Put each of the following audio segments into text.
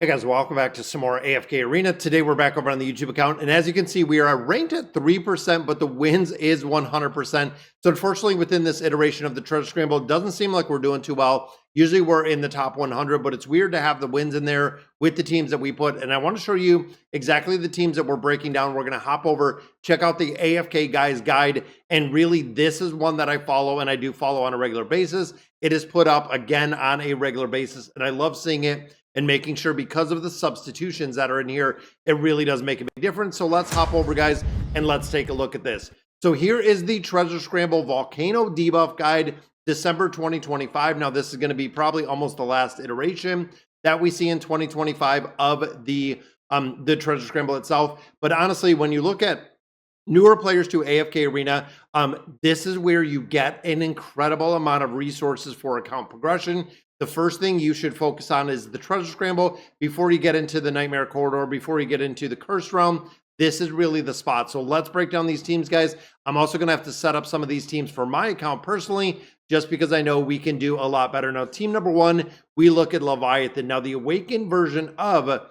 Hey guys, welcome back to some more AFK Arena. Today we're back over on the YouTube account, and as you can see, we are ranked at 3%, but the wins is 100%. So unfortunately, within this iteration of the Treasure Scramble, it doesn't seem like we're doing too well. Usually we're in the top 100, but it's weird to have the wins in there with the teams that we put. And I want to show you exactly the teams that we're breaking down. We're going to hop over, check out the AFK Guys Guide, and really this is one that I follow, and I do follow on a regular basis. It is put up again on a regular basis, and I love seeing it and making sure, because of the substitutions that are in here, it really does make a big difference. So let's hop over, guys, and let's take a look at this. So here is the Treasure Scramble Volcano Debuff Guide, December 2025. Now, this is going to be probably almost the last iteration that we see in 2025 of the Treasure Scramble itself. But honestly, when you look at newer players to AFK Arena, this is where you get an incredible amount of resources for account progression. The first thing you should focus on is the Treasure Scramble before you get into the Nightmare Corridor, before you get into the Cursed Realm. This is really the spot. So let's break down these teams, guys. I'm also going to have to set up some of these teams for my account personally, just because I know we can do a lot better. Now, team number one, we look at Leviathan. Now, the Awakened version of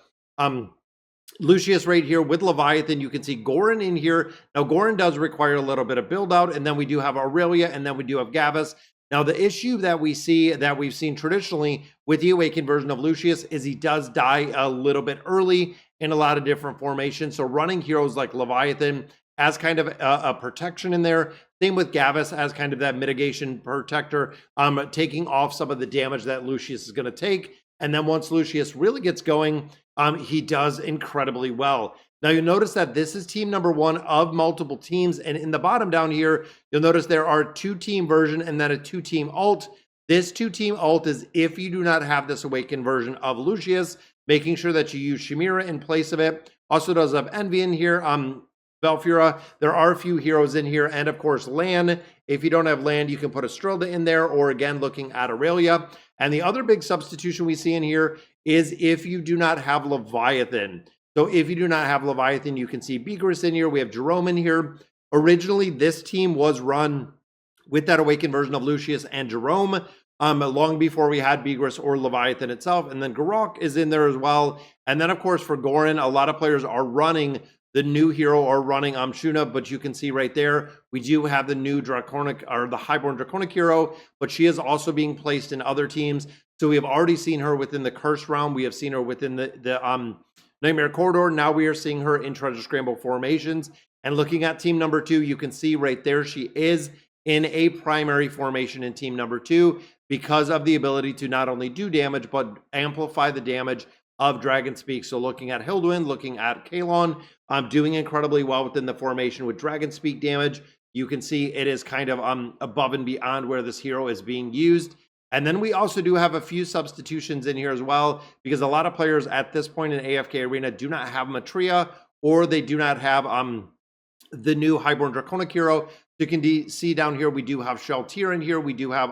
Lucius right here with Leviathan. You can see Goran in here. Now, Goran does require a little bit of build out, and then we do have Aurelia, and then we do have Gavis. Now, the issue that we see, that we've seen traditionally with the Awakened version of Lucius, is he does die a little bit early in a lot of different formations. So running heroes like Leviathan as kind of a protection in there. Same with Gavis as kind of that mitigation protector, taking off some of the damage that Lucius is going to take. And then once Lucius really gets going, he does incredibly well. Now, you'll notice that this is team number one of multiple teams. And in the bottom down here, you'll notice there are 2-team version and then a 2-team alt. This 2-team alt is if you do not have this Awakened version of Lucius, making sure that you use Chimera in place of it. Also does have Envy in here, Valfura. There are a few heroes in here, and of course, Land. If you don't have Land, you can put Estrelda in there, or again, looking at Aurelia. And the other big substitution we see in here is if you do not have Leviathan. So if you do not have Leviathan, you can see Beagris in here. We have Jerome in here. Originally, this team was run with that Awakened version of Lucius and Jerome, long before we had Beagris or Leviathan itself. And then Garok is in there as well. And then, of course, for Goran, a lot of players are running the new hero or running Shuna, but you can see right there, we do have the new Draconic, or the Highborn Draconic hero, but she is also being placed in other teams. So we have already seen her within the Cursed Realm. We have seen her within the Nightmare Corridor. Now we are seeing her in Treasure Scramble formations. And looking at team number two, you can see right there, she is in a primary formation in team number two because of the ability to not only do damage, but amplify the damage of Dragon Speak. So looking at Hilduin, looking at Kalon, doing incredibly well within the formation with Dragon Speak damage. You can see it is kind of above and beyond where this hero is being used. And then we also do have a few substitutions in here as well, because a lot of players at this point in AFK Arena do not have Matria, or they do not have the new Highborn Draconic hero. So you can see down here, we do have Sheltier in here. We do have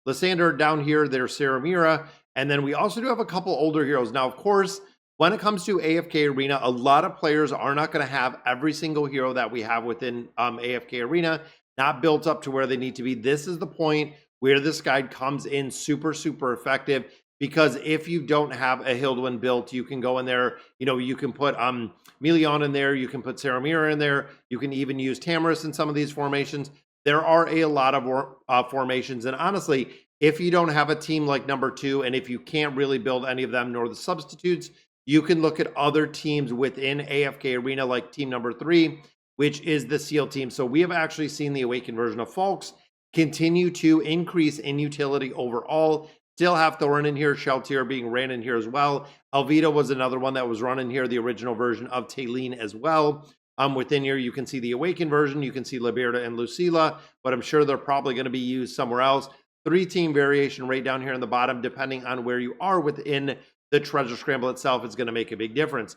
Lysander down here. There's Saramira. And then we also do have a couple older heroes. Now, of course, when it comes to AFK Arena, a lot of players are not going to have every single hero that we have within AFK Arena not built up to where they need to be. This is the point where this guide comes in super, super effective, because if you don't have a Hilduin built, you can go in there, you can put Melion in there, you can put Saramira in there, you can even use Tamris in some of these formations. There are a lot of formations, and honestly, if you don't have a team like number two, and if you can't really build any of them nor the substitutes, you can look at other teams within AFK Arena, like team number three, which is the SEAL team. So we have actually seen the Awakened version of Falks continue to increase in utility overall. Still have Thorin in here, Sheltier being ran in here as well. Alvita was another one that was run in here, the original version of Taline as well. Within here, you can see the Awakened version, you can see Liberta and Lucilla, but I'm sure they're probably going to be used somewhere else. 3-team variation right down here in the bottom, depending on where you are within the Treasure Scramble itself, is going to make a big difference.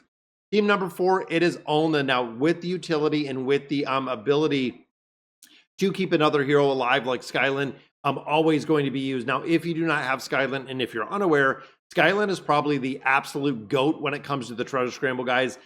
Team number 4, it is Olna. Now, with the utility and with the ability to keep another hero alive like Skyland, always going to be used. Now, if you do not have Skyland, and if you're unaware, Skyland is probably the absolute GOAT when it comes to the Treasure Scramble, guys.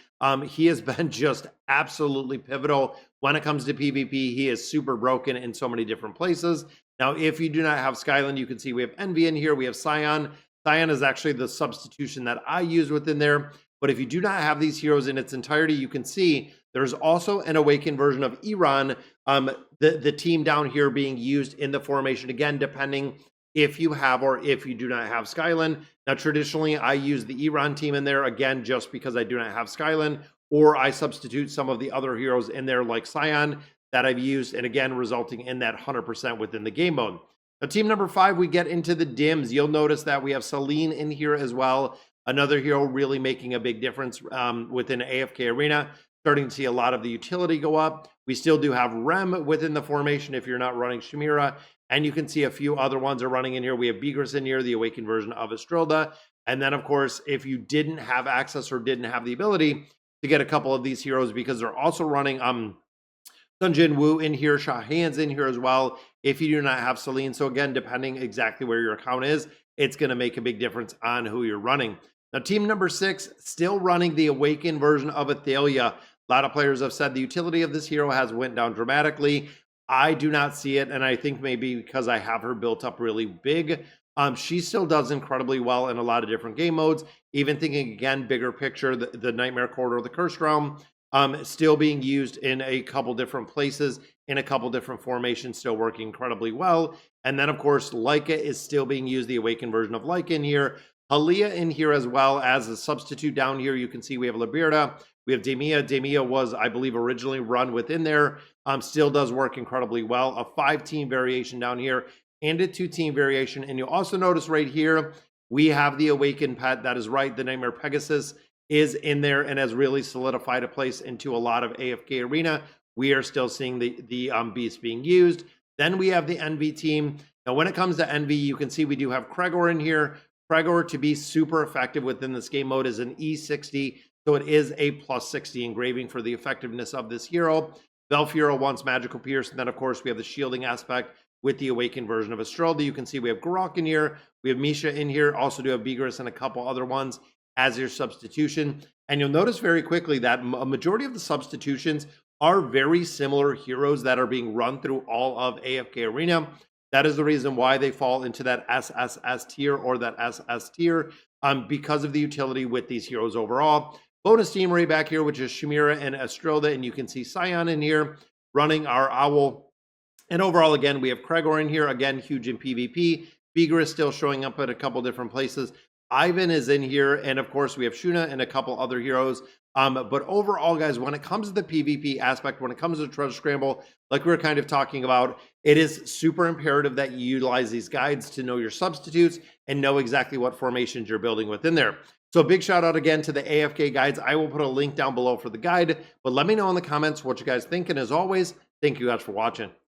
He has been just absolutely pivotal when it comes to PvP. He is super broken in so many different places. Now, if you do not have Skyland, you can see we have Envy in here, we have Scion, Cyan is actually the substitution that I use within there. But if you do not have these heroes in its entirety, you can see there's also an awakened version of Iran, the team down here being used in the formation, again, depending if you have or if you do not have Skyland. Now, traditionally, I use the Iran team in there, again, just because I do not have Skyland, or I substitute some of the other heroes in there like Cyan that I've used, and again, resulting in that 100% within the game mode. Now, team number 5, we get into the dims. You'll notice that we have Celine in here as well. Another hero really making a big difference within AFK Arena. Starting to see a lot of the utility go up. We still do have Rem within the formation if you're not running Chimera. And you can see a few other ones are running in here. We have Begress in here, the awakened version of Estrilda. And then, of course, if you didn't have access or didn't have the ability to get a couple of these heroes, because they're also running Sun Jin Woo in here, Shahan's in here as well, if you do not have Celine. So again, depending exactly where your account is, it's going to make a big difference on who you're running. Now, team number 6, still running the awakened version of Athalia. A lot of players have said the utility of this hero has went down dramatically. I do not see it, and I think maybe because I have her built up really big. She still does incredibly well in a lot of different game modes. Even thinking, again, bigger picture, the Nightmare Corridor, the Cursed Realm, still being used in a couple different places, in a couple different formations, still working incredibly well. And then, of course, Leica is still being used, the awakened version of Leica in here. Halia in here as well as a substitute down here. You can see we have Liberta. We have Demia. Demia was, I believe, originally run within there. Still does work incredibly well. A 5-team variation down here and a 2-team variation. And you'll also notice right here, we have the awakened pet. That is right. The Nightmare Pegasus is in there and has really solidified a place into a lot of AFK Arena. We are still seeing the beast being used. Then we have the Envy team. Now, when it comes to Envy, you can see we do have Kregor in here. Kregor, to be super effective within this game mode, is an E60, so it is a +60 engraving for the effectiveness of this hero. Belfiero wants Magical Pierce, and then, of course, we have the shielding aspect with the awakened version of Estrilda. You can see we have Garok in here. We have Misha in here. Also do have Begress and a couple other ones as your substitution. And you'll notice very quickly that a majority of the substitutions are very similar heroes that are being run through all of AFK Arena. That is the reason why they fall into that SSS tier or that SS tier, because of the utility with these heroes overall. Bonus team right back here, which is Chimera and Estrilda, and you can see Cyan in here running our Owl. And overall, again, we have Kregor in here, again, huge in PvP. Beager is still showing up at a couple different places. Ivan is in here, and of course, we have Shuna and a couple other heroes. But overall, guys, when it comes to the PvP aspect, when it comes to Treasure Scramble, like we were kind of talking about, it is super imperative that you utilize these guides to know your substitutes and know exactly what formations you're building within there. So a big shout out again to the AFK guides. I will put a link down below for the guide, but let me know in the comments what you guys think. And as always, thank you guys for watching.